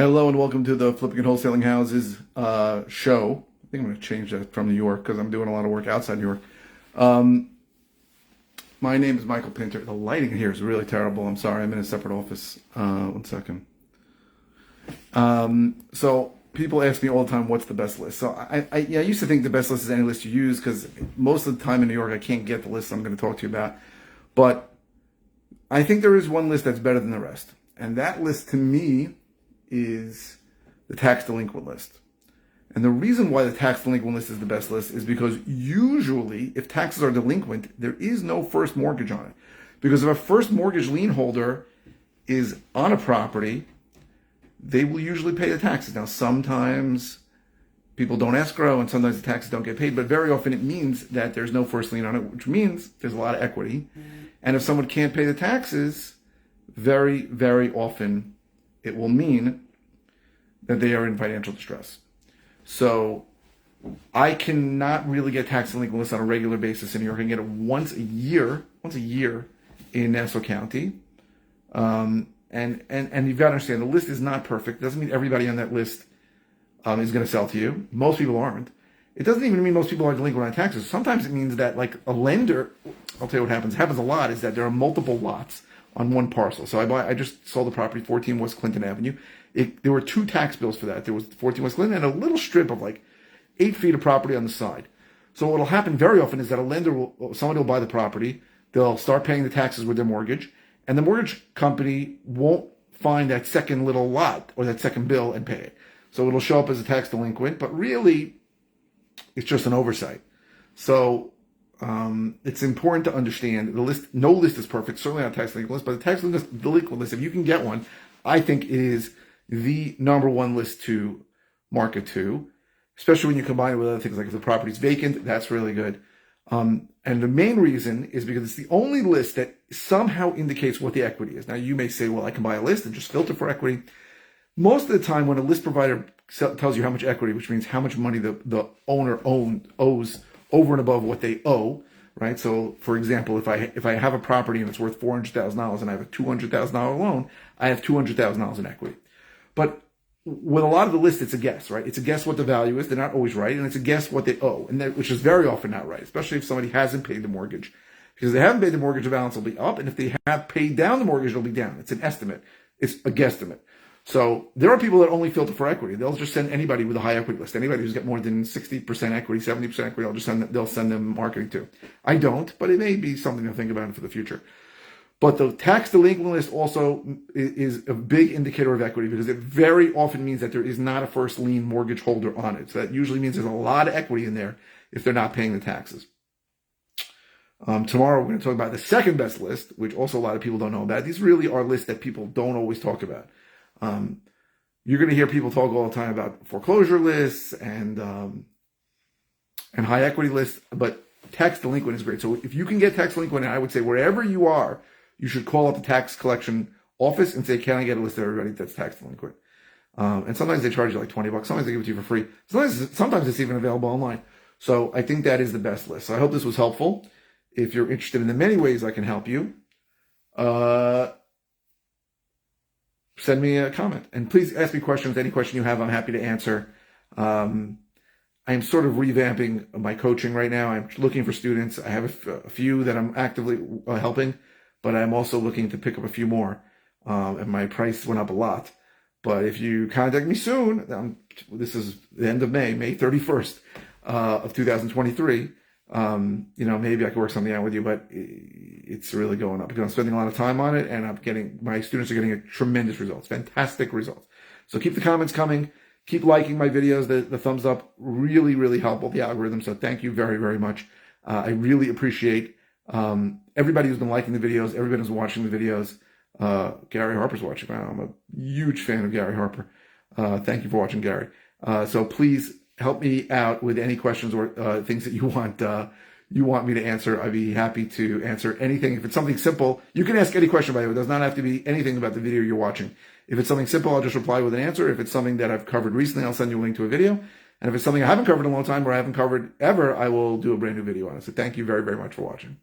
Hello and welcome to the Flipping and Wholesaling Houses show. I think I'm going to change that from New York because I'm doing a lot of work outside New York. My name is Michael Pinter. The lighting here is really terrible. I'm sorry. I'm in a separate office. One second. So people ask me all the time, what's the best list? So I used to think the best list is any list you use because most of the time in New York I can't get the list I'm going to talk to you about. But I think there is one list that's better than the rest. And that list to me is the tax delinquent list. And the reason why the tax delinquent list is the best list is because usually if taxes are delinquent, there is no first mortgage on it. Because if a first mortgage lien holder is on a property, they will usually pay the taxes. Now, sometimes people don't escrow and sometimes the taxes don't get paid, but very often it means that there's no first lien on it, which means there's a lot of equity. And if someone can't pay the taxes, very, very often it will mean that they are in financial distress. So I cannot really get tax delinquent lists on a regular basis in New York. I can get it once a year in Nassau County. And you've got to understand, the list is not perfect. It doesn't mean everybody on that list is going to sell to you. Most people aren't. It doesn't even mean most people are delinquent on taxes. Sometimes it means that, like, a lender, I'll tell you what happens. It happens a lot, is that there are multiple lots on one parcel. So I just sold the property, 14 West Clinton Avenue. There were two tax bills for that. There was 14 West Clinton and a little strip of like 8 feet of property on the side. So what will happen very often is that somebody will buy the property, they'll start paying the taxes with their mortgage, and the mortgage company won't find that second little lot or that second bill and pay it. So it'll show up as a tax delinquent, but really it's just an oversight. So it's important to understand the list. No list is perfect, certainly not a tax delinquent list, but the tax delinquent list, if you can get one, I think is the number one list to market to, especially when you combine it with other things like if the property's vacant, that's really good. And the main reason is because it's the only list that somehow indicates what the equity is. Now you may say, well, I can buy a list and just filter for equity. Most of the time when a list provider tells you how much equity, which means how much money the owner owes over and above what they owe, right? So, for example, if I have a property and it's worth $400,000 and I have a $200,000 loan, I have $200,000 in equity. But with a lot of the lists, it's a guess, right? It's a guess what the value is. They're not always right, and it's a guess what they owe, which is very often not right, especially if somebody hasn't paid the mortgage. Because if they haven't paid the mortgage, the balance will be up, and if they have paid down the mortgage, it'll be down. It's an estimate. It's a guesstimate. So there are people that only filter for equity. They'll just send anybody with a high equity list. Anybody who's got more than 60% equity, 70% equity, they'll send them marketing to. I don't, but it may be something to think about for the future. But the tax delinquent list also is a big indicator of equity because it very often means that there is not a first lien mortgage holder on it. So that usually means there's a lot of equity in there if they're not paying the taxes. Tomorrow we're going to talk about the second best list, which also a lot of people don't know about. These really are lists that people don't always talk about. You're going to hear people talk all the time about foreclosure lists and high equity lists, but tax delinquent is great. So if you can get tax delinquent, I would say wherever you are, you should call up the tax collection office and say, can I get a list of everybody that's tax delinquent? And sometimes they charge you like $20. Sometimes they give it to you for free. Sometimes it's even available online. So I think that is the best list. So I hope this was helpful. If you're interested in the many ways I can help you, send me a comment. And please ask me questions. Any question you have, I'm happy to answer. I'm sort of revamping my coaching right now. I'm looking for students. I have a few that I'm actively helping, but I'm also looking to pick up a few more. And my price went up a lot. But if you contact me soon, this is the end of May 31st of 2023, maybe I could work something out with you, but it's really going up because I'm spending a lot of time on it and my students are getting tremendous results, fantastic results. So keep the comments coming. Keep liking my videos. The thumbs up really, really help with the algorithm. So thank you very, very much. I really appreciate everybody who's been liking the videos, everybody who's watching the videos. Gary Harper's watching. I'm a huge fan of Gary Harper. Thank you for watching, Gary. So please help me out with any questions or things that you want me to answer. I'd be happy to answer anything. If it's something simple, you can ask any question, by the way. It does not have to be anything about the video you're watching. If it's something simple, I'll just reply with an answer. If it's something that I've covered recently, I'll send you a link to a video. And if it's something I haven't covered in a long time or I haven't covered ever, I will do a brand new video on it. So thank you very, very much for watching.